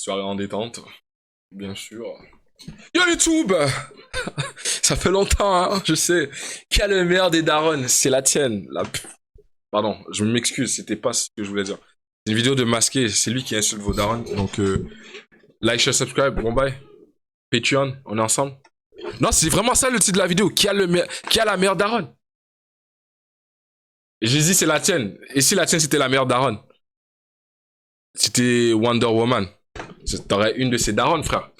soirée en détente, bien sûr. Yo YouTube. Ça fait longtemps, hein, je sais. Qui a le meilleur des darons? C'est la tienne. Pardon, je m'excuse, c'était pas ce que je voulais dire. C'est une vidéo de masqué, c'est lui qui insulte vos darons. Donc, like, share, subscribe, bon bye. Patreon, on est ensemble. Non, c'est vraiment ça le titre de la vidéo. Qui a la meilleure daronne? Et j'ai dit c'est la tienne. Et si la tienne c'était la meilleure daronne? C'était Wonder Woman. T'aurais une de ces daronnes, frère.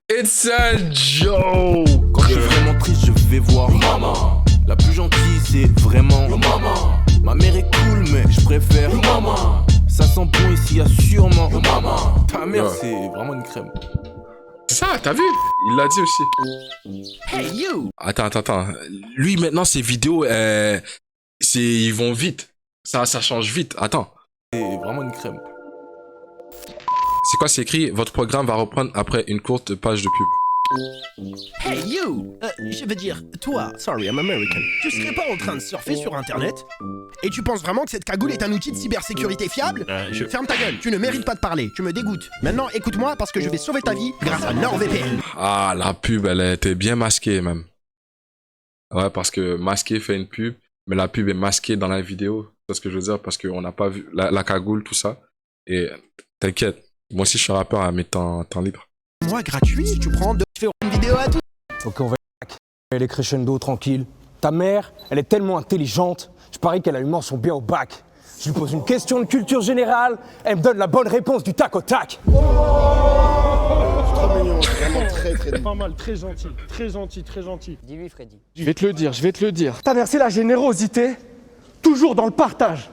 It's a joke. Quand je suis vraiment triste, je vais voir maman. La plus gentille, c'est vraiment maman. Ma mère est cool, mais je préfère maman. Ça sent bon ici, y'a sûrement maman. Ta mère, c'est vraiment une crème. C'est ça, t'as vu? Il l'a dit aussi. Hey you! Attends. Lui, maintenant, ses vidéos, ils vont vite. Ça change vite. Attends. C'est vraiment une crème. C'est quoi, c'est écrit? Votre programme va reprendre après une courte page de pub. Hey you! Je veux dire, toi, sorry, I'm American. Tu serais pas en train de surfer sur internet? Et tu penses vraiment que cette cagoule est un outil de cybersécurité fiable? Ferme ta gueule, tu ne mérites pas de parler, tu me dégoûtes. Maintenant, écoute-moi parce que je vais sauver ta vie grâce à NordVPN. Ah, la pub, elle était bien masquée, même. Ouais, parce que masqué fait une pub, mais la pub est masquée dans la vidéo. C'est ce que je veux dire, parce qu'on n'a pas vu la cagoule, tout ça. Et t'inquiète, moi aussi je suis rappeur à mes temps libres. Moi, gratuit, tu prends tu fais une vidéo à tout. Ok, on va elle est crescendo, tranquille. Ta mère, elle est tellement intelligente, je parie qu'elle a eu mention bien au bac. Je lui pose une question de culture générale, elle me donne la bonne réponse du tac au tac. Trop mignon, vraiment très Pas mal, très gentil. Dis-lui, Freddy. Je vais te le dire. Ta mère, c'est la générosité, toujours dans le partage.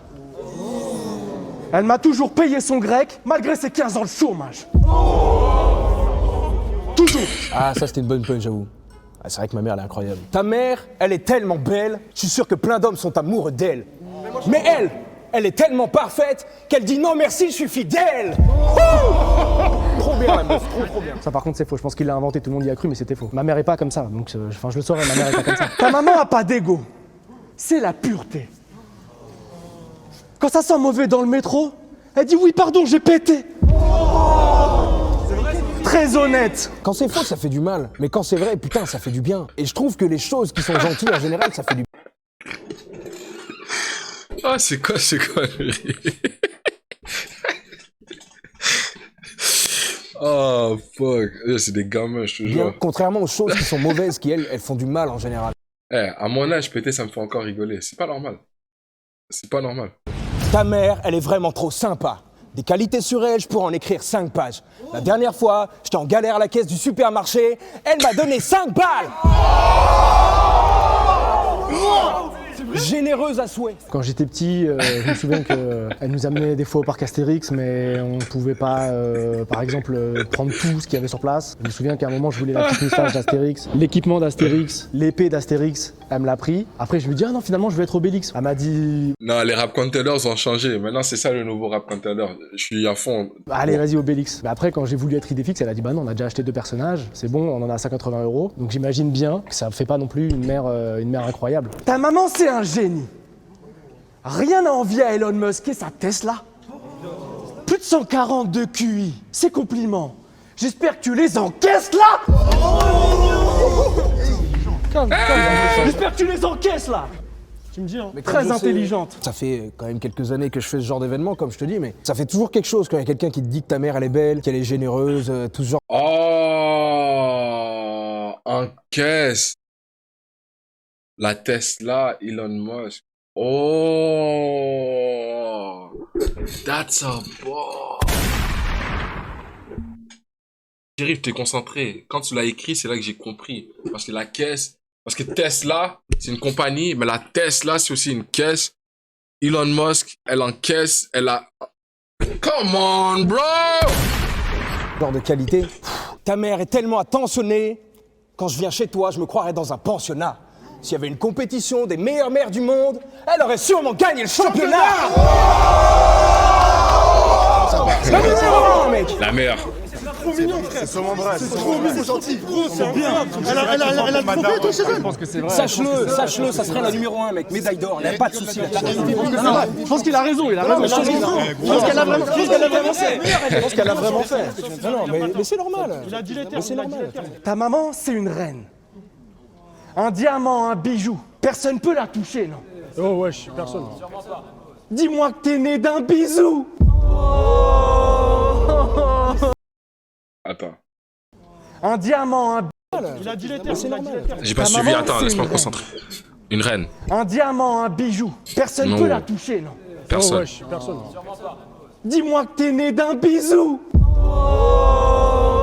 Elle m'a toujours payé son grec, malgré ses 15 ans de chômage. Toujours. Ah, ça c'était une bonne punch, j'avoue. Ah, c'est vrai que ma mère, elle est incroyable. Ta mère, elle est tellement belle, je suis sûr que plein d'hommes sont amoureux d'elle. Mais elle est tellement parfaite qu'elle dit non merci, je suis fidèle. Trop bien la meuf, trop bien. Ça par contre c'est faux, je pense qu'il l'a inventé, tout le monde y a cru mais c'était faux. Ma mère est pas comme ça, donc je le saurais, ma mère est pas comme ça. Ta maman a pas d'ego, c'est la pureté. Quand ça sent mauvais dans le métro, elle dit oui pardon j'ai pété. Très honnête. Quand c'est faux, ça fait du mal. Mais quand c'est vrai, putain, ça fait du bien. Et je trouve que les choses qui sont gentilles en général, ça fait du bien. Ah, c'est quoi Oh, fuck. C'est des gamins, je te jure. Contrairement aux choses qui sont mauvaises, qui, elles font du mal en général. À mon âge, péter, ça me fait encore rigoler. C'est pas normal. Ta mère, elle est vraiment trop sympa. Des qualités sur elle, je pourrais en écrire 5 pages. La dernière fois, j'étais en galère à la caisse du supermarché, elle m'a donné 5 balles. Généreuse à souhait. Quand j'étais petit, je me souviens qu'elle nous amenait des fois au parc Astérix, mais on ne pouvait pas, par exemple, prendre tout ce qu'il y avait sur place. Je me souviens qu'à un moment, je voulais la petite moustache d'Astérix, l'équipement d'Astérix, l'épée d'Astérix. Elle me l'a pris. Après, je lui dis, ah non, finalement, je vais être Obélix. Elle m'a dit... Non, les rap contenders ont changé. Maintenant, c'est ça le nouveau rap contender. Je suis à fond. Allez, vas-y, Obélix. Mais après, quand j'ai voulu être Idéfix, elle a dit, bah non, on a déjà acheté 2 personnages. C'est bon, on en a à 180 €. Donc j'imagine bien que ça ne fait pas non plus une mère incroyable. Ta maman, c'est un génie. Rien à envier à Elon Musk et sa Tesla. Plus de 140 de QI, c'est compliment. J'espère que tu les encaisses là. J'espère que tu les encaisses là. Tu me dis, hein. Très intelligente. Ça fait quand même quelques années que je fais ce genre d'événement, comme je te dis, mais ça fait toujours quelque chose quand il y a quelqu'un qui te dit que ta mère elle est belle, qu'elle est généreuse, tout ce genre. Oh, encaisse. La Tesla, Elon Musk. Oh, that's a boy. J'arrive, t'es concentré. Quand tu l'as écrit, c'est là que j'ai compris. Parce que parce que Tesla, c'est une compagnie, mais la Tesla, c'est aussi une caisse. Elon Musk, elle encaisse, elle a... Come on, bro! Genre de qualité. Ta mère est tellement attentionnée. Quand je viens chez toi, je me croirais dans un pensionnat. S'il y avait une compétition des meilleures mères du monde, elle aurait sûrement gagné le championnat. La meilleure. trop mignon, frère. C'est mon bras, C'est trop mignon, c'est gentil. Gros, c'est bien. Elle a le trophée, toi, chez elle. Je pense que c'est vrai. Sache-le, ça serait la numéro 1, mec. Médaille d'or, il n'y a pas de souci. Je pense qu'il a raison, il a raison. Je pense qu'elle a vraiment fait. Je pense qu'elle a vraiment fait. Non, mais c'est normal. Il a dit les termes. Mais c'est normal. Ta maman, c'est une reine. Un diamant, un bijou. Personne peut la toucher, non? Oh, wesh, personne. Dis-moi que t'es né d'un bisou. Attends. Un diamant, un Il a dit les termes. Il a dit les termes. J'ai pas suivi, maman, attends, c'est laisse-moi une me concentrer. Une reine. Un diamant, un bijou. Personne Non. peut la toucher, non? Oh, Personne. wesh, personne. Dis-moi que t'es né d'un bisou.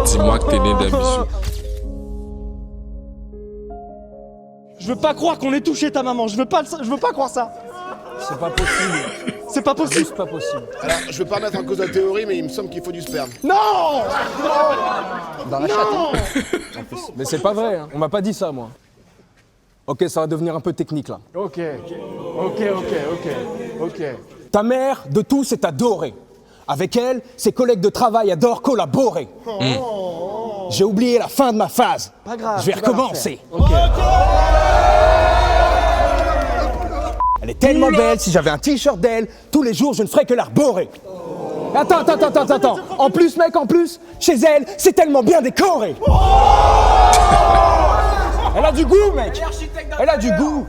Dis-moi que t'es né d'un bisou. Je veux pas croire qu'on ait touché ta maman. Je veux pas croire ça. C'est pas possible. C'est pas possible. C'est pas possible. Alors, je veux pas mettre en cause la théorie, mais il me semble qu'il faut du sperme. Non. Dans la chatte. Hein. Mais c'est pas vrai, hein. On m'a pas dit ça, moi. Ok, ça va devenir un peu technique, là. Ok. Ta mère, de tous, est adorée. Avec elle, ses collègues de travail adorent collaborer. J'ai oublié la fin de ma phase. Pas grave. Je vais tu vas la recommencer. faire. Ok. Elle est tellement belle, si j'avais un t-shirt d'elle, tous les jours, je ne ferais que l'arborer. Attends. En plus, mec, chez elle, c'est tellement bien décoré. Elle a du goût, mec. Elle a du goût.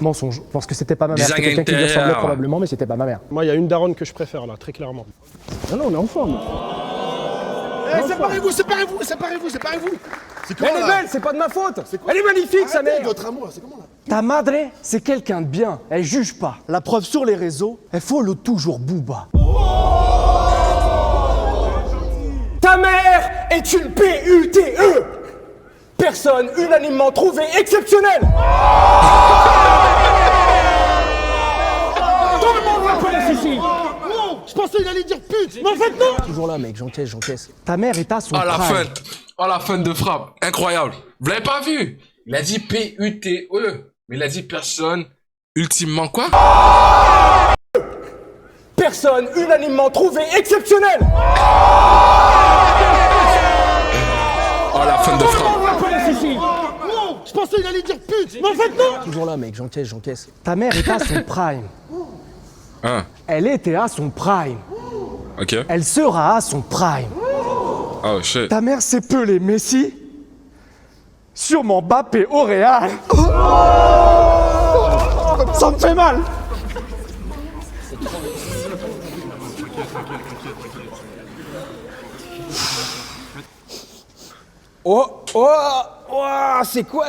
Mensonge. Je pense que c'était pas ma mère. Design C'était quelqu'un qui lui intérieur. ressemblait probablement, mais c'était pas ma mère. Moi, il y a une daronne que je préfère, là, très clairement. Non, on est en forme. Séparez-vous. C'est Elle est belle, c'est pas de ma faute. Elle est magnifique, sa mère. Votre amour, c'est comment là? Ta madre, c'est quelqu'un de bien. Elle juge pas. La preuve sur les réseaux, elle follow toujours Booba. Ta mère est une PUTE. Personne unanimement trouvée exceptionnelle. Tout le monde la connaît ici. Non, je pensais qu'il allait dire pute, mais en fait, non. Toujours là, mec, j'encaisse. Ta mère est à son Oh la prime. fin. Oh la fin de frappe. Incroyable. Vous l'avez pas vu? Il a dit P-U-T-E. Mais il a dit personne. Ultimement quoi? Personne unanimement trouvée exceptionnelle. Oh la fin de Tout le frappe. monde la connaît ici. Non, je pensais qu'il allait dire pute, mais en fait, non. Toujours là, mec, j'encaisse. Ta mère est à son prime. Hein. Elle était à son prime. Ok. Elle sera à son prime. Oh shit. Ta mère, c'est Pelé, Messi. Sûrement Mbappé au Real. Ça me fait mal. Oh, c'est quoi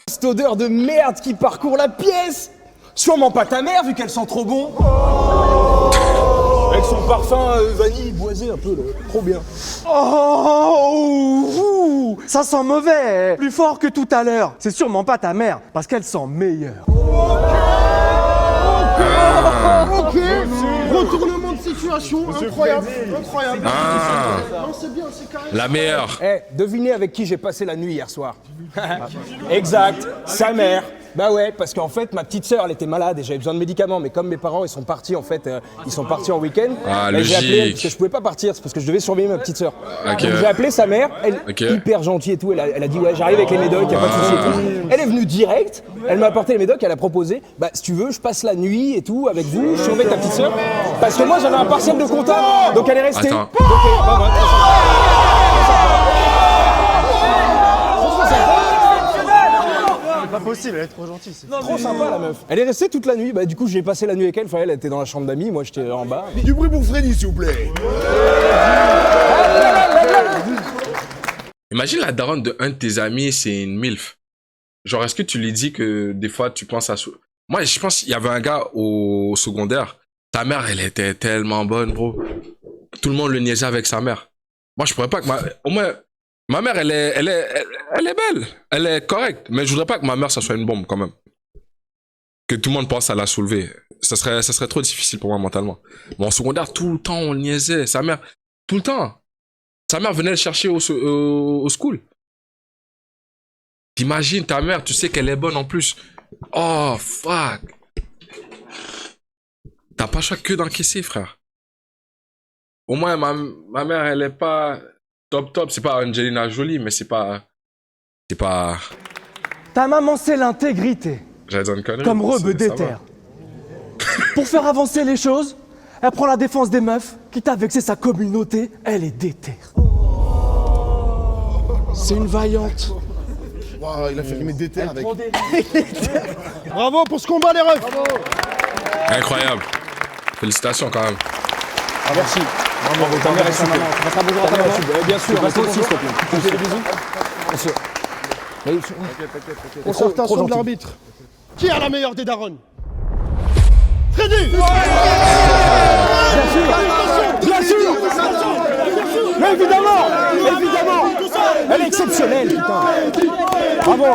cette odeur de merde qui parcourt la pièce? Sûrement pas ta mère, vu qu'elle sent trop bon. Avec son parfum vanille boisé un peu, là. Trop bien. Oh, ça sent mauvais. Plus fort que tout à l'heure. C'est sûrement pas ta mère, parce qu'elle sent meilleur. Ok, retournement de situation, incroyable. Ah. Non, c'est bien, c'est carré. La meilleure. Eh, devinez avec qui j'ai passé la nuit hier soir. Exact, sa mère. Bah ouais, parce qu'en fait, ma petite sœur, elle était malade et j'avais besoin de médicaments. Mais comme mes parents, ils sont partis en fait, ils sont partis en week-end. Ah, bah, j'ai appelé elle logique. parce que je pouvais pas partir, c'est parce que je devais surveiller ma petite sœur. Ok. Donc j'ai appelé sa mère, elle Ok. hyper gentille et tout. Elle a dit ouais, j'arrive avec les médocs, y a pas de souci et tout. Elle est venue direct, elle m'a apporté les médocs, elle a proposé, bah si tu veux, je passe la nuit et tout avec vous, je surveille ta petite sœur. Parce que moi j'avais un partiel de compta, donc elle est restée. Attends. Donc, bah, ouais, très C'est pas possible, elle est trop gentille. Trop sympa la meuf. Elle est restée toute la nuit, bah du coup j'ai passé la nuit avec elle, enfin elle était dans la chambre d'amis, moi j'étais en bas. Du bruit pour Freddy, s'il vous plaît. Imagine la daronne de un de tes amis, c'est une MILF. Genre, est-ce que tu lui dis que des fois tu penses à... Moi, je pense qu'il y avait un gars au secondaire. Ta mère, elle était tellement bonne, bro. Tout le monde le niaisait avec sa mère. Moi, je pourrais pas que au moins, ma mère, elle est belle. Elle est correcte. Mais je voudrais pas que ma mère, ça soit une bombe, quand même. Que tout le monde pense à la soulever. Ça serait trop difficile pour moi mentalement. Bon, en secondaire, tout le temps, on le niaisait. Sa mère, tout le temps. Sa mère venait le chercher au school. T'imagines ta mère, tu sais qu'elle est bonne en plus. Oh, fuck. T'as pas le choix que d'encaisser, frère. Au moins, ma mère, elle est pas top. C'est pas Angelina Jolie, mais c'est pas... Ta maman, c'est l'intégrité. J'allais dire une connerie. Comme mais Rebeu ça va. d'éther. Pour faire avancer les choses, elle prend la défense des meufs, quitte à vexer sa communauté, elle est déter. C'est une vaillante. Wow, il a fait rimer d'été avec. Bravo pour ce combat, les refs. Incroyable. Félicitations, quand même. Ah, merci. Bravo, ta mère est super. Tu passeras bonjour à ta maman. Bien sûr, reste aussi, s'il te plaît. Tu fais des bisous. Bien sûr. Concertation de l'arbitre. Qui a la meilleure des darons? Freddy. Bien sûr. Mais évidemment. Elle est exceptionnelle, putain. Bravo.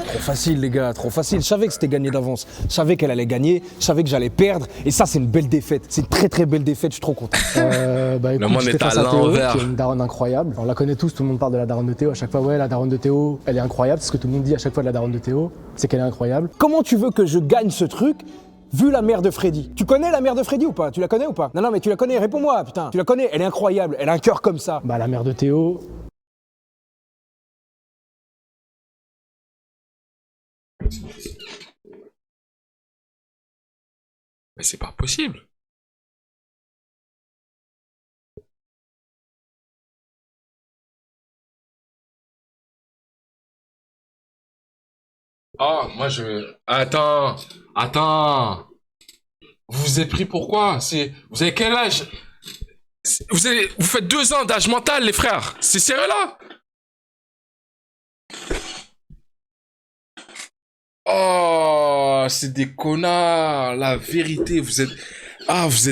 Trop facile, les gars, trop facile. Je savais que c'était gagné d'avance. Je savais qu'elle allait gagner. Je savais que j'allais perdre. Et ça, c'est une belle défaite. C'est une très belle défaite. Je suis trop content. Bah écoute, monde j'étais est à face à Théo, l'envers. qui est une daronne incroyable. On la connaît tous, tout le monde parle de la daronne de Théo. À chaque fois, ouais, la daronne de Théo, elle est incroyable. C'est ce que tout le monde dit à chaque fois de la daronne de Théo, c'est qu'elle est incroyable. Comment tu veux que je gagne ce truc vu la mère de Freddy? Tu connais la mère de Freddy ou pas? Tu la connais ou pas? Non, mais tu la connais. Réponds-moi, putain. Tu la connais. Elle est incroyable. Elle a un cœur comme ça. Bah la mère de Théo, Mais c'est pas possible. Ah, moi je... Attends. Vous vous êtes pris pourquoi? Vous avez quel âge? Vous faites 2 ans d'âge mental, les frères. C'est sérieux là? Oh, c'est des connards. La vérité, vous êtes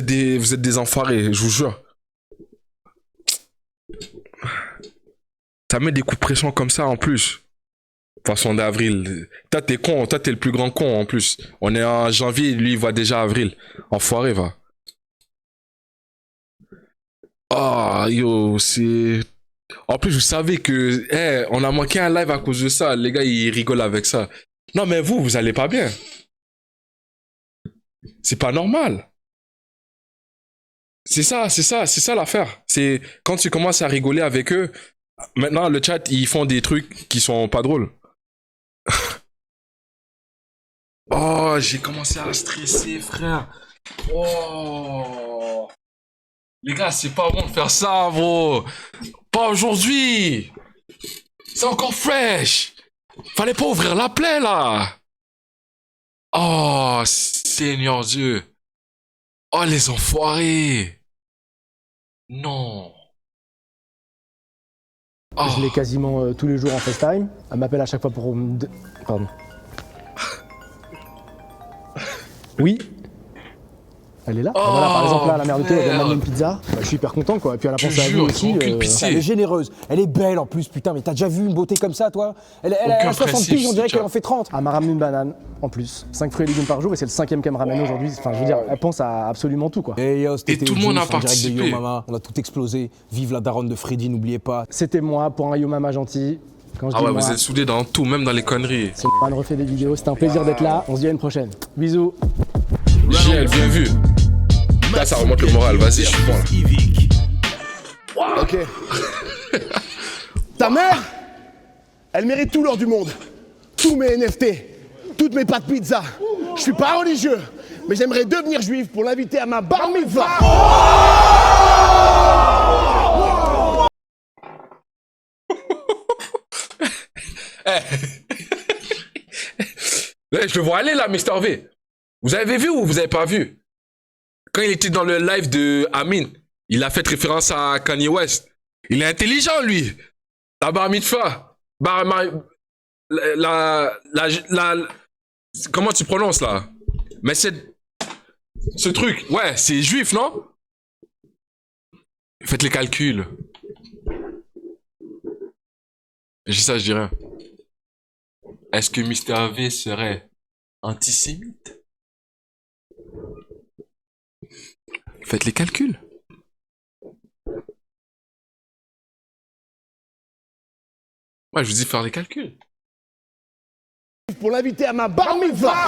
des enfoirés, je vous jure. Ça met des coups de pression comme ça en plus. Poisson d'avril. Toi, t'es con. Toi, t'es le plus grand con en plus. On est en janvier, lui, il voit déjà avril. Enfoiré, va. Oh, yo, c'est... En plus, vous savez que... on a manqué un live à cause de ça. Les gars, ils rigolent avec ça. Non, mais vous allez pas bien. C'est pas normal. C'est ça l'affaire. C'est quand tu commences à rigoler avec eux, maintenant, le chat, ils font des trucs qui sont pas drôles. Oh, j'ai commencé à stresser, frère. Oh. Les gars, c'est pas bon de faire ça, bro. Pas aujourd'hui. C'est encore fresh. Fallait pas ouvrir la plaie, là. Oh, Seigneur Dieu. Oh, les enfoirés. Non. Oh. je l'ai quasiment tous les jours en FaceTime. Elle m'appelle à chaque fois pour me... Pardon. Oui. Elle est là. Oh, Voilà, par exemple, là, la mère de Théo, elle vient de merde. m'amener une pizza. Bah, je suis hyper content, quoi. Et puis elle a Je pensé à jure, vous ils ont aussi. aucune pitié. Elle est généreuse. Elle est belle en plus, putain. Mais t'as déjà vu une beauté comme ça, toi? Elle Aucun a 60 principe, piges, on dirait ce qu'elle chat. en fait 30. Elle m'a ramené une banane, en plus. 5 fruits et légumes par jour, et c'est le 5e qu'elle me ramène aujourd'hui. Enfin, je veux dire, elle pense à absolument tout, quoi. Et yo, c'était Et tout Théo le monde a Juice en direct de Yo participé. Mama. On a tout explosé. Vive la daronne de Freddy, n'oubliez pas. C'était moi, pour un Yo Mama gentil. Quand je Ah dis ouais, moi, vous êtes soudés dans tout, même dans les conneries. c'est une refait des vidéos. C'était un plaisir d'être là. On se dit à une prochaine. Bisous. JL, bien vu. Là, ça remonte le moral. Vas-y, je suis bon là. Ok. Ta mère, elle mérite tout l'or du monde. Tous mes NFT, toutes mes pâtes pizza. Je suis pas religieux, mais j'aimerais devenir juif pour l'inviter à ma bar mitzvah. Ouais, je le vois aller là, Mr. V. Vous avez vu ou vous avez pas vu? Quand il était dans le live de Amin, il a fait référence à Kanye West. Il est intelligent, lui. La bar mitzvah. Comment tu prononces là? Mais c'est... Ce truc, ouais, c'est juif, non? Faites les calculs. Je dis ça, je dis rien. Est-ce que Mr. V serait antisémite? Faites les calculs. Ouais, je vous dis faire les calculs. Pour l'inviter à ma bar mitzvah.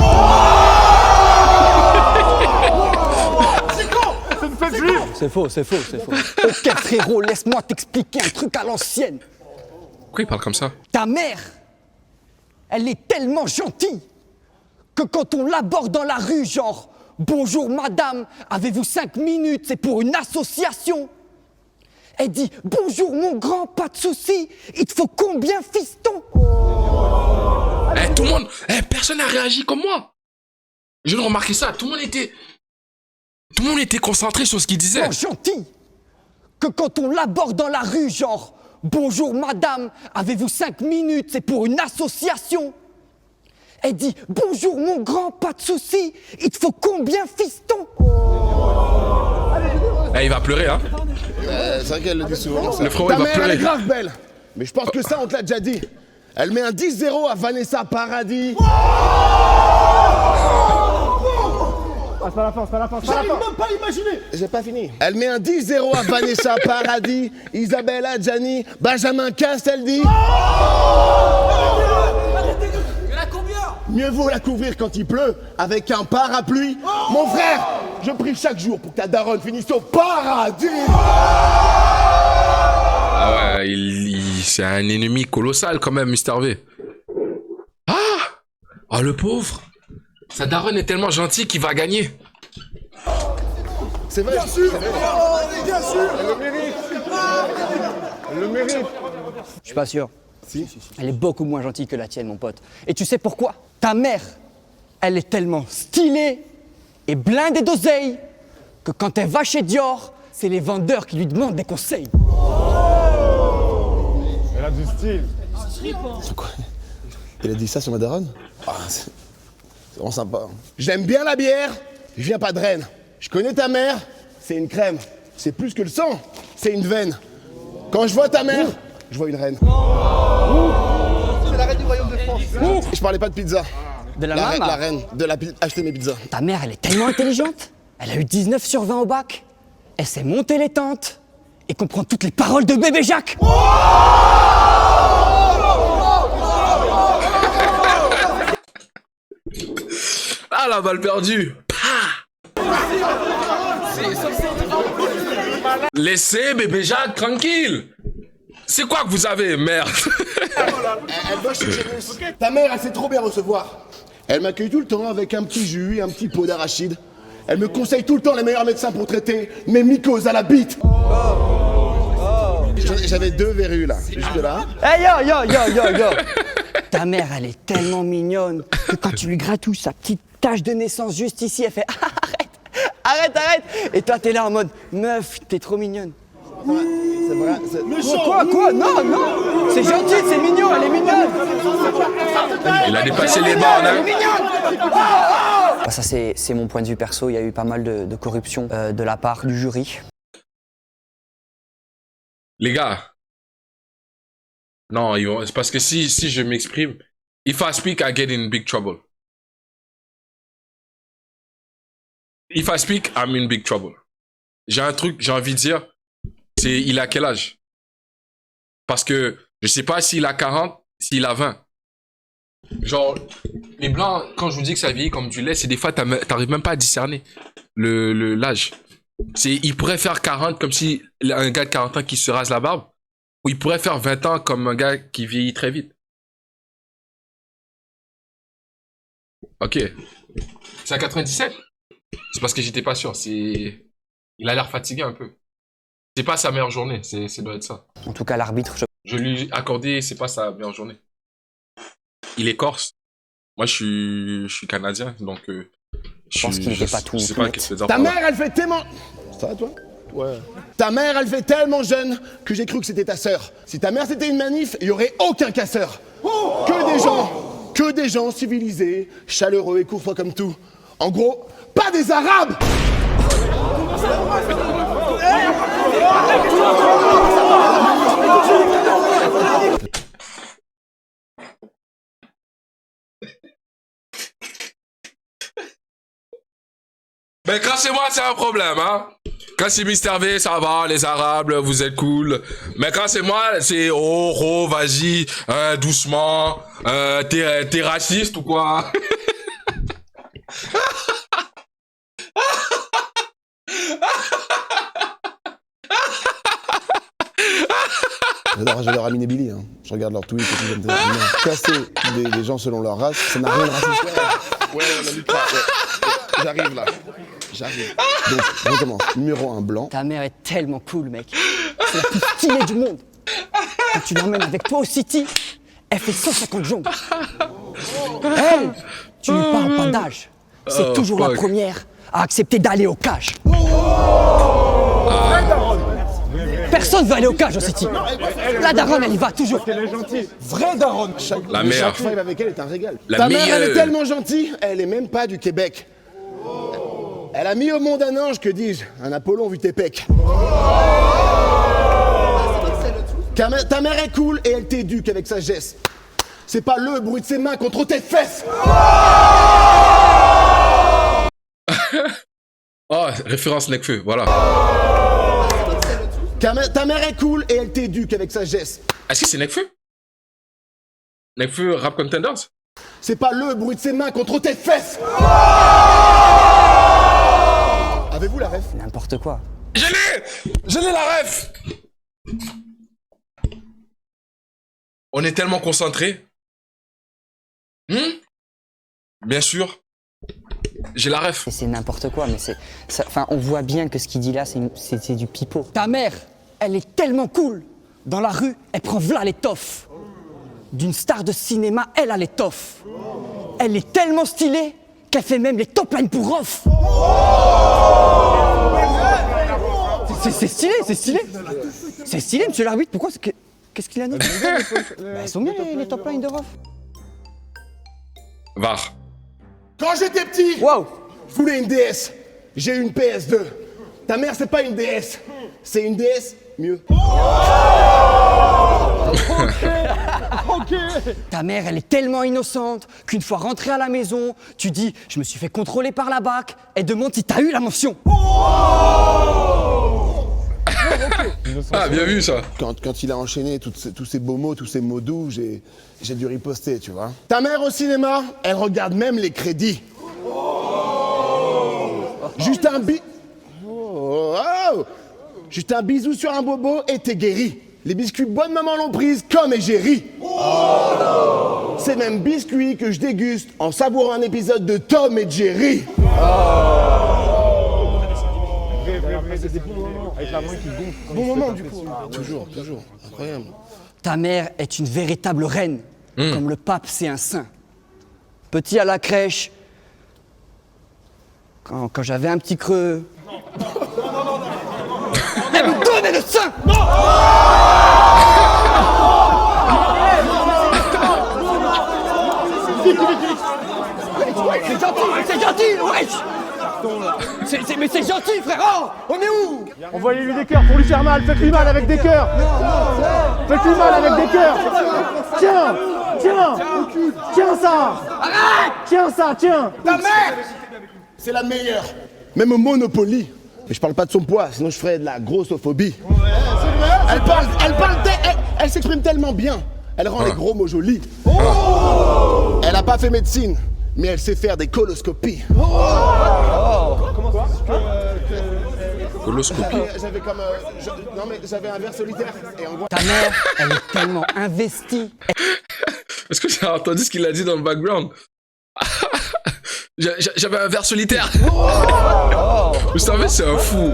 C'est faux, c'est faux, c'est faux. Ok frérot, laisse-moi t'expliquer un truc à l'ancienne. Pourquoi il parle comme ça? Ta mère, elle est tellement gentille que quand on l'aborde dans la rue, genre « Bonjour madame, avez-vous 5 minutes, c'est pour une association ?» Elle dit « Bonjour mon grand, pas de souci, il te faut combien fiston ?» Eh, tout le monde, personne n'a réagi comme moi. Je viens de remarquer ça, tout le monde était concentré sur ce qu'il disait. Tellement gentil que quand on l'aborde dans la rue, genre « Bonjour madame, avez-vous 5 minutes, c'est pour une association ?» Elle dit « Bonjour mon grand, pas de souci, il te faut combien fiston ?» Eh, il va pleurer, hein. C'est vrai qu'elle le dit souvent. Ça. Le frérot, Ta il va mère, elle pleurer. est grave belle. Mais je pense que ça, on te l'a déjà dit. Elle met un 10-0 à Vanessa Paradis. c'est pas la fin, c'est pas la fin, c'est pas la J'arrive fin. même pas à imaginer. J'ai pas fini. Elle met un 10-0 à Vanessa Paradis, Isabella Adjani, Benjamin Castaldi. Mieux vaut la couvrir quand il pleut avec un parapluie. Mon frère, je prie chaque jour pour que ta daronne finisse au paradis. Ah ouais, c'est un ennemi colossal quand même, Mister V. Ah! Oh, le pauvre. Sa daronne est tellement gentille qu'il va gagner. C'est vrai. Bien sûr. Bien sûr. Elle le mérite. Elle le mérite. Je suis pas sûr. Si. Elle est beaucoup moins gentille que la tienne, mon pote. Et tu sais pourquoi? Ta mère, elle est tellement stylée et blindée d'oseille que quand elle va chez Dior, c'est les vendeurs qui lui demandent des conseils. Elle a du style. C'est quoi? Il a dit ça sur ma daronne? Ah, c'est vraiment sympa. J'aime bien la bière, je viens pas de Rennes. Je connais ta mère, c'est une crème. C'est plus que le sang, c'est une veine. Quand je vois ta mère, je vois une reine. C'est la reine du royaume de France. Je parlais pas de pizza. De la La maman. reine de acheter mes pizzas. Ta mère, elle est tellement intelligente. Elle a eu 19 sur 20 au bac. Elle sait monter les tentes et comprend toutes les paroles de bébé Jacques. Ah, la balle perdue. Pah. Laissez bébé Jacques tranquille. C'est quoi que vous avez, merde? Elle bosse chez Janus. Ta mère, elle sait trop bien recevoir. Elle m'accueille tout le temps avec un petit jus et un petit pot d'arachide. Elle me conseille tout le temps les meilleurs médecins pour traiter mes mycoses à la bite. J'avais 2 verrues là, juste là. Hey yo. Ta mère, elle est tellement mignonne que quand tu lui gratouilles sa petite tache de naissance juste ici, elle fait arrête. Et toi, t'es là en mode meuf, t'es trop mignonne. C'est vrai. Quoi? Non. C'est gentil, c'est mignon, elle est mignonne. Il a dépassé les bornes, hein. Ça, c'est mon point de vue perso. Il y a eu pas mal de corruption de la part du jury. Les gars. Non, c'est parce que si je m'exprime, if I speak, I get in big trouble. If I speak, I'm in big trouble. J'ai un truc, j'ai envie de dire, c'est il a quel âge? Parce que je sais pas s'il a 40, s'il a 20. Genre, les blancs, quand je vous dis que ça vieillit comme du lait, c'est des fois, t'arrives même pas à discerner l'âge. Il pourrait faire 40 comme si un gars de 40 ans qui se rase la barbe, ou il pourrait faire 20 ans comme un gars qui vieillit très vite. Ok. C'est à 97? C'est parce que j'étais pas sûr. Il a l'air fatigué un peu. C'est pas sa meilleure journée, ça doit être ça. En tout cas, l'arbitre, Je lui ai accordé, c'est pas sa meilleure journée. Il est corse. Moi, je suis canadien, donc je pense qu'il n'était pas tout. Je sais pas qu'est-ce que ça veut dire Ta par là. mère, elle fait tellement... Ça va toi? Ouais. Ta mère, elle fait tellement jeune que j'ai cru que c'était ta sœur. Si ta mère c'était une manif, il y aurait aucun casseur. Que des gens civilisés, chaleureux et courtois comme tout. En gros, pas des Arabes. Mais quand c'est moi, c'est un problème, hein. Quand c'est Mister V, ça va, les Arabes, vous êtes cool. Mais quand c'est moi, c'est oh, vas-y, doucement, t'es raciste ou quoi? J'adore Amine et Billy, hein. Je regarde leurs tweets et tout comme ça. Casser des gens selon leur race, ça n'a rien de raciste. Ouais, on a vu pas. Ouais. J'arrive là. J'arrive. Donc, on recommence. Numéro 1, blanc. Ta mère est tellement cool, mec. C'est la plus stylée du monde. Quand tu l'emmènes avec toi au City, elle fait 150 jambes. Elle, tu lui parles pas d'âge. C'est toujours la première à accepter d'aller au cage. Personne veut aller au cage au City. La daronne, elle y va toujours. Vrai daronne. La mère. Chaque fois avec elle est un régal. La Ta mère, meilleure. elle est tellement gentille, elle est même pas du Québec. Elle a mis au monde un ange, que dis-je, un Apollon vu tes pecs. Ta mère est cool et elle t'éduque avec sagesse. C'est pas le bruit de ses mains contre tes fesses. Oh, référence Nekfeu, voilà. Ta mère est cool et elle t'éduque avec sagesse. Est-ce que c'est Nekfeu? Nekfeu Rap Contenders? C'est pas le bruit de ses mains contre tes fesses. Avez-vous la ref? N'importe quoi. Je l'ai la ref. On est tellement concentrés. Bien sûr. J'ai la ref. C'est n'importe quoi, mais enfin, on voit bien que ce qu'il dit là, c'est du pipeau. Ta mère, elle est tellement cool. Dans la rue, elle prend v'là l'étoffe. D'une star de cinéma, elle a l'étoffe. Elle est tellement stylée qu'elle fait même les top lines pour off. C'est stylé, c'est stylé. C'est stylé, monsieur l'arbitre. Pourquoi? Qu'est-ce qu'il a dit? Elles sont bien les top lines de off. VAR. Quand j'étais petit, Wow. je voulais une DS. J'ai eu une PS2. Ta mère, c'est pas une DS. C'est une DS mieux. Ta mère, elle est tellement innocente qu'une fois rentrée à la maison, tu dis « Je me suis fait contrôler par la BAC », elle demande si t'as eu la mention. Ah, bien vu ça. Quand il a enchaîné tous ces beaux mots, tous ces mots doux, j'ai dû riposter, tu vois. Ta mère au cinéma, elle regarde même les crédits. Juste un Juste un bisou sur un bobo et t'es guéri. Les biscuits bonne maman l'ont prise comme égérie. C'est même biscuits que je déguste en savourant un épisode de Tom et Jerry. Bon moment du coup. Toujours, incroyable. Ta mère est une véritable reine, comme le pape c'est un saint. Petit à la crèche, quand j'avais un petit creux, elle me donnait le sein. C'est gentil, wesh. Mais c'est gentil, frère. On est où? Envoyez-lui des cœurs pour lui faire mal, faites-lui mal avec des cœurs. Faites-lui mal avec des cœurs. Tiens ça. Arrête. Tiens ça, tiens. Ta mère. C'est la meilleure. Même au Monopoly. Mais je parle pas de son poids, sinon je ferais de la grossophobie. Elle s'exprime tellement bien. Elle rend les gros mots jolis. Elle a pas fait médecine, mais elle sait faire des coloscopies. Coloscopie. J'avais comme... non mais j'avais un verre solitaire et en gros... Ta mère, elle est tellement investie. Est-ce que j'ai entendu ce qu'il a dit dans le background? J'avais un verre solitaire. Vous savez, c'est un fou.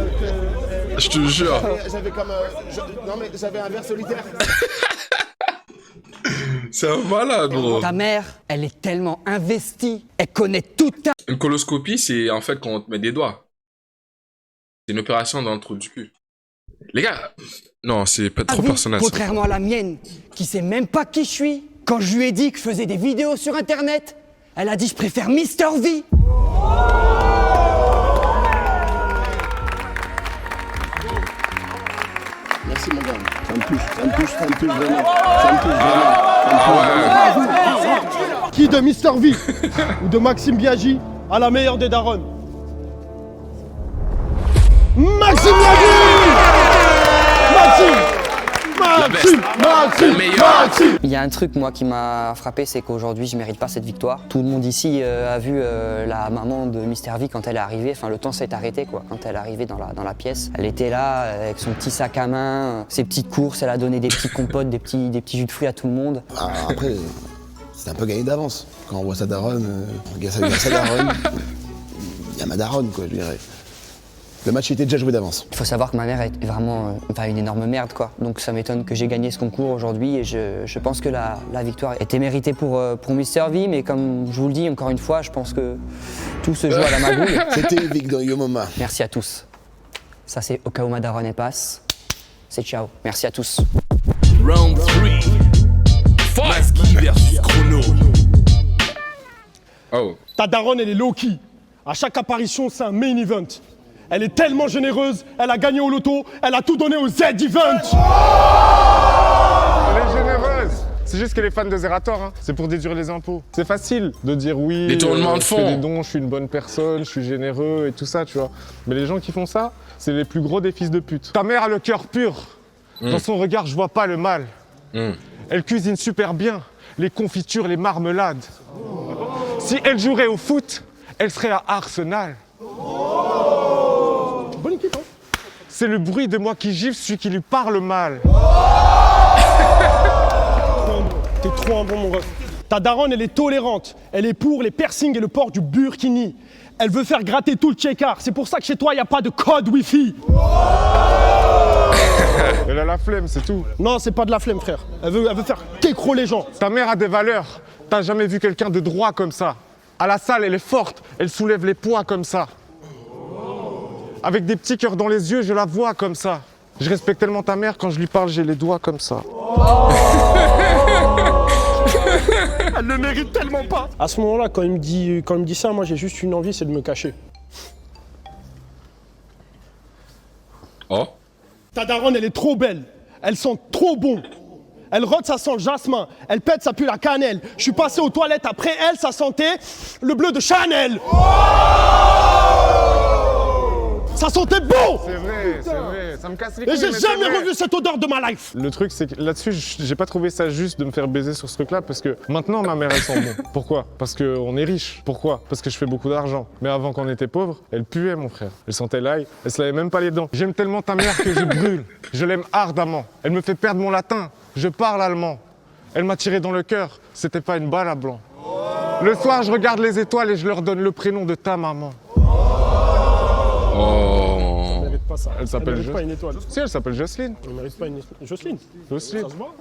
Je te jure. J'avais comme... non mais j'avais un verre solitaire. C'est un malade, bro. Ta mère, elle est tellement investie. Elle connaît toute ta... Une coloscopie, c'est en fait quand on te met des doigts. C'est une opération dans le trou du cul. Les gars, non, c'est pas trop vie, personnel. Ça. Contrairement à la mienne, qui sait même pas qui je suis. Quand je lui ai dit que je faisais des vidéos sur internet, elle a dit je préfère Mister V. Merci mon gars. Ça me touche vraiment. Ça me touche vraiment. Qui de Mister V ou de Maxime Biaggi a la meilleure des darons? Maxime Biaggi. La best. La meilleure. Il y a un truc, moi, qui m'a frappé, c'est qu'aujourd'hui, je mérite pas cette victoire. Tout le monde ici a vu la maman de Mister V quand elle est arrivée. Enfin, le temps s'est arrêté, quoi. Quand elle est arrivée dans la pièce, elle était là avec son petit sac à main, ses petites courses. Elle a donné des petits compotes, des petits jus de fruits à tout le monde. Ah, après, c'est un peu gagné d'avance. Quand on voit sa daronne, on regarde sa daronne, il y a ma daronne, quoi, je dirais. Le match était déjà joué d'avance. Il faut savoir que ma mère est vraiment une énorme merde, quoi. Donc ça m'étonne que j'ai gagné ce concours aujourd'hui et je pense que la victoire était méritée pour Mister V, mais comme je vous le dis encore une fois, je pense que tout se joue à la magouille. C'était Vic dans Yomoma. Merci à tous. Ça c'est au cas où ma daronne passe. C'est ciao. Merci à tous. Round 3. Maski versus Chrono. Oh. Ta daronne, elle est low-key. À chaque apparition, c'est un main event. Elle est tellement généreuse, elle a gagné au loto, elle a tout donné au Z-Event. Elle est généreuse. C'est juste qu'elle est fan de Zerator, hein. C'est pour déduire les impôts. C'est facile de dire oui, Détournement de je fais fonds. des dons, je suis une bonne personne, je suis généreux et tout ça, tu vois. Mais les gens qui font ça, c'est les plus gros des fils de pute. Ta mère a le cœur pur. Dans son regard, je vois pas le mal. Elle cuisine super bien, les confitures, les marmelades. Si elle jouerait au foot, elle serait à Arsenal. Bonne équipe, hein. C'est le bruit de moi qui gifle celui qui lui parle mal. T'es trop un bon, mon ref. Ta daronne, elle est tolérante. Elle est pour les piercings et le port du burkini. Elle veut faire gratter tout le check-out. C'est pour ça que chez toi, il n'y a pas de code Wi-Fi. Elle a la flemme, c'est tout. Non, c'est pas de la flemme, frère. Elle veut faire kécro les gens. Ta mère a des valeurs. T'as jamais vu quelqu'un de droit comme ça. À la salle, elle est forte. Elle soulève les poids comme ça. Avec des petits cœurs dans les yeux, je la vois comme ça. Je respecte tellement ta mère, quand je lui parle, j'ai les doigts comme ça. Elle le mérite tellement pas. À ce moment-là, quand il me dit ça, moi j'ai juste une envie, c'est de me cacher. Oh. Ta daronne, elle est trop belle. Elle sent trop bon. Elle rôde, ça sent le jasmin. Elle pète, ça pue la cannelle. Je suis passé aux toilettes après elle, ça sentait le bleu de Chanel. Ça sentait bon. C'est vrai, ça me casse les Et couilles. j'ai mais jamais c'est vrai. revu cette odeur de ma life. Le truc, c'est que là-dessus, j'ai pas trouvé ça juste de me faire baiser sur ce truc-là, parce que maintenant, ma mère, elle sent bon. Pourquoi? Parce qu'on est riche. Pourquoi? Parce que je fais beaucoup d'argent. Mais avant qu'on était pauvre, elle puait, mon frère. Elle sentait l'ail, elle se lavait même pas les dents. J'aime tellement ta mère que je brûle. Je l'aime ardemment. Elle me fait perdre mon latin. Je parle allemand. Elle m'a tiré dans le cœur. C'était pas une balle à blanc. Le soir, je regarde les étoiles et je leur donne le prénom de ta maman. Oh. Elle mérite pas ça. Elle s'appelle mérite pas une étoile. Si, elle s'appelle Jocelyne. Elle mérite pas une étoile. Jocelyne. Jocelyne. Ça se voit.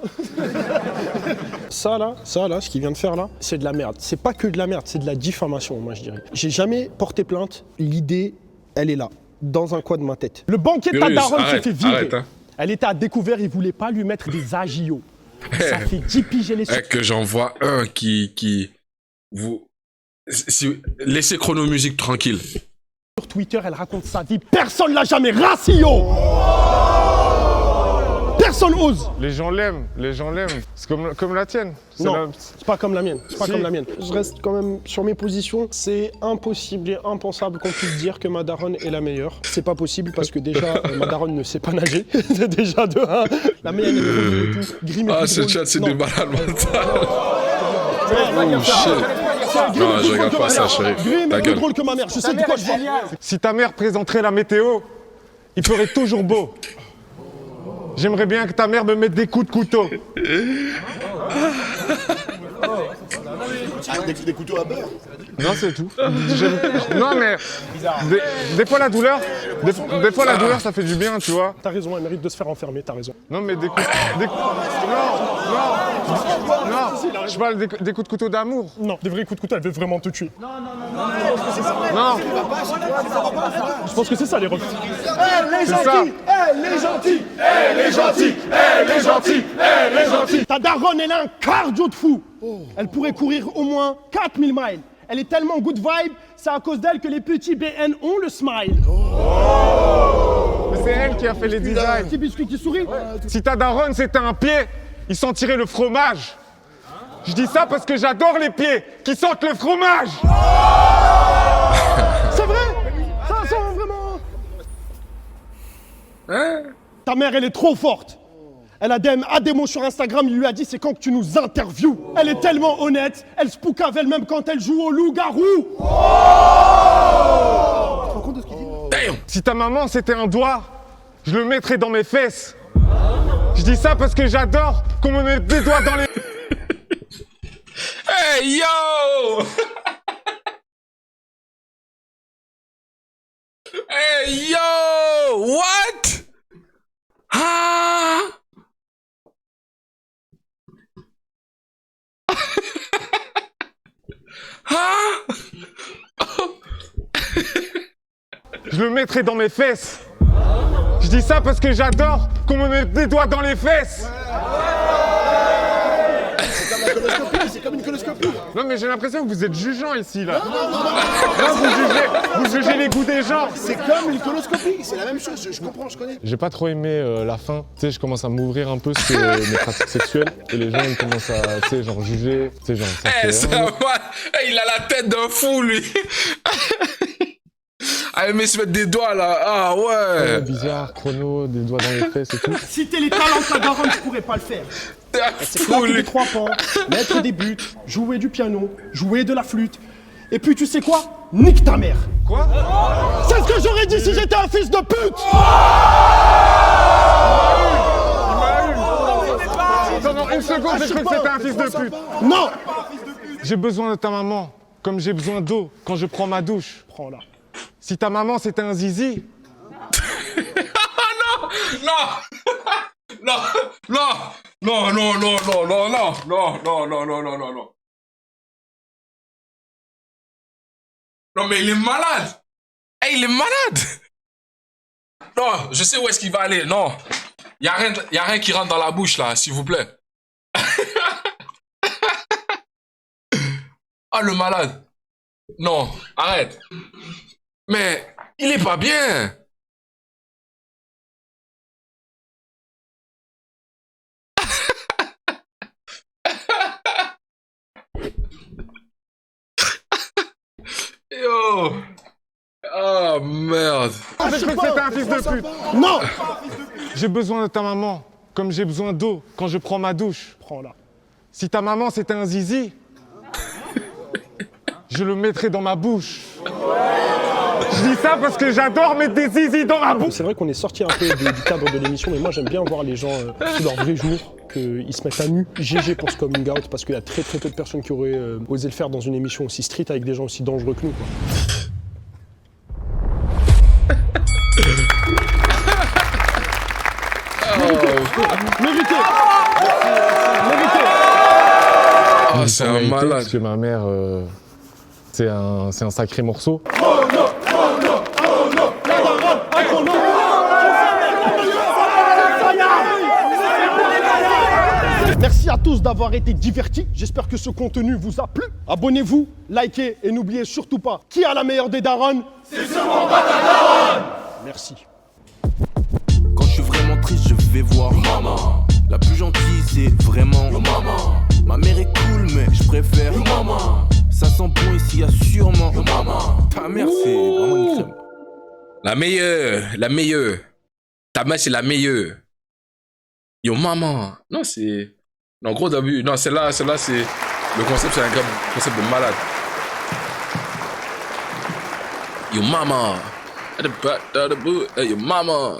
Ça là, ce qu'il vient de faire là, c'est de la merde. C'est pas que de la merde, c'est de la diffamation, moi je dirais. J'ai jamais porté plainte. L'idée, elle est là, dans un coin de ma tête. Le banquier de ta Furious, daronne s'est arrête, fait virer. arrête, hein. Elle était à découvert, il voulait pas lui mettre des agios. Ça fait 10 piges les Que j'en vois un qui vous laissez Chronomusique tranquille. Sur Twitter, elle raconte sa vie. Personne l'a jamais ratio. Personne ose. Les gens l'aiment. C'est comme la tienne. Non, c'est pas comme la mienne. C'est pas Si. comme la mienne. Je reste quand même sur mes positions. C'est impossible et impensable qu'on puisse dire que ma daronne est la meilleure. C'est pas possible parce que déjà, ma daronne ne sait pas nager. Déjà de 1. La meilleure, elle est revenue et tout. Grim est Ah, plus ce drôle. chat, c'est Non. des malades mentales. Oh shit. Non, je regarde pas ça, chérie. Grim est Ta plus gueule. drôle que ma mère. Je sais de quoi je parle. Si ta mère présenterait la météo, il ferait toujours beau. J'aimerais bien que ta mère me mette des coups de couteau. Des couteaux à beurre. Non, c'est tout. Non, mais des fois la douleur, des fois la douleur, ça fait du bien, tu vois. T'as raison, elle mérite de se faire enfermer, t'as raison. Non, mais des coups, non, je parle des coups de couteau d'amour. Non, des vrais coups de couteau, elle veut vraiment te tuer. Non, Je pense que c'est ça les refs. c'est ça. Ta daronne, elle a un cardio de fou. Elle pourrait courir au moins 4000 miles. Elle est tellement good vibe, c'est à cause d'elle que les petits BN ont le smile. Mais c'est elle qui a fait les designs. Petit biscuit qui sourit. Si ta daronne c'était un pied, il sentirait le fromage. Je dis ça parce que j'adore les pieds qui sentent le fromage. C'est vrai. Ça sent vraiment. Ta mère, elle est trop forte. Elle a DM à des mots sur Instagram, il lui a dit c'est quand que tu nous interviews. Elle est tellement honnête, elle se poucave elle-même quand elle joue au loup-garou. Si ta maman c'était un doigt, je le mettrais dans mes fesses. Je dis ça parce que j'adore qu'on me mette des doigts dans les... Hey yo! Hey yo! What? Ah! Ah! Je le mettrais dans mes fesses. Je dis ça parce que j'adore qu'on me mette des doigts dans les fesses. C'est comme une coloscopie. Non mais j'ai l'impression que vous êtes jugeant ici là. Non, vous jugez les goûts des gens. C'est comme une coloscopie, c'est la même chose, je comprends, je connais. J'ai pas trop aimé la fin. Tu sais, je commence à m'ouvrir un peu sur mes pratiques sexuelles et les gens ils commencent à, tu sais, genre juger. Tu sais, genre. Ça Eh, fait, ça va. Eh, il a la tête d'un fou, lui. Ah, mais se mettre des doigts, là. Ah, ouais. Bizarre, chrono, des doigts dans les fesses et tout. Citer les talents de ta daronne, je pourrais pas le faire. T'es un C'est fou, claquer lui. des 3 pans, mettre des buts, jouer du piano, jouer de la flûte. Et puis tu sais quoi? Nique ta mère. Quoi? C'est ce que j'aurais dit si j'étais un fils de pute. Attends, une seconde, j'ai cru que c'était un fils de pute. Non. J'ai besoin de ta maman, comme j'ai besoin d'eau quand je prends ma douche. Prends-la. Si ta maman c'était un zizi, Non, non, non, non, non, non, non, non, non, non, non, non, non, non, non. Non, mais il est malade. Eh, il est malade. Non, je sais où est-ce qu'il va aller. Non, y a rien qui rentre dans la bouche là, s'il vous plaît. Ah, le malade. Non, arrête. Mais il est pas bien. Yo. Oh merde. j'ai cru que c'était un fils de pute. Non. J'ai besoin de ta maman, comme j'ai besoin d'eau quand je prends ma douche. Prends-la. Si ta maman c'était un zizi, je le mettrais dans ma bouche. Je dis ça parce que j'adore mettre des zizi dans ma bouche. C'est vrai qu'on est sorti un peu du cadre de l'émission, mais moi j'aime bien voir les gens sous leur vrai jour, qu'ils se mettent à nu. GG pour ce coming out, parce qu'il y a très peu de personnes qui auraient osé le faire dans une émission aussi street avec des gens aussi dangereux que nous, quoi. Mérité. Mérité. Ah, c'est un malade. Parce que ma mère, c'est un sacré morceau. Merci à tous d'avoir été divertis. J'espère que ce contenu vous a plu. Abonnez-vous, likez et n'oubliez surtout pas, qui a la meilleure des darons? C'est sûrement pas ta daronne. Merci. Quand je suis vraiment triste, je vais voir maman. La plus gentille, c'est vraiment maman. Ma mère est cool, mais je préfère maman. Ça sent bon ici, y'a sûrement maman. Ta mère, c'est vraiment une crème. La meilleure, la meilleure. Ta mère, c'est la meilleure. Yo, maman. Non, c'est... Non, gros d'abus. Non, celle-là, c'est... Le concept, c'est un grave concept de malade. Yo, maman. Yo, maman.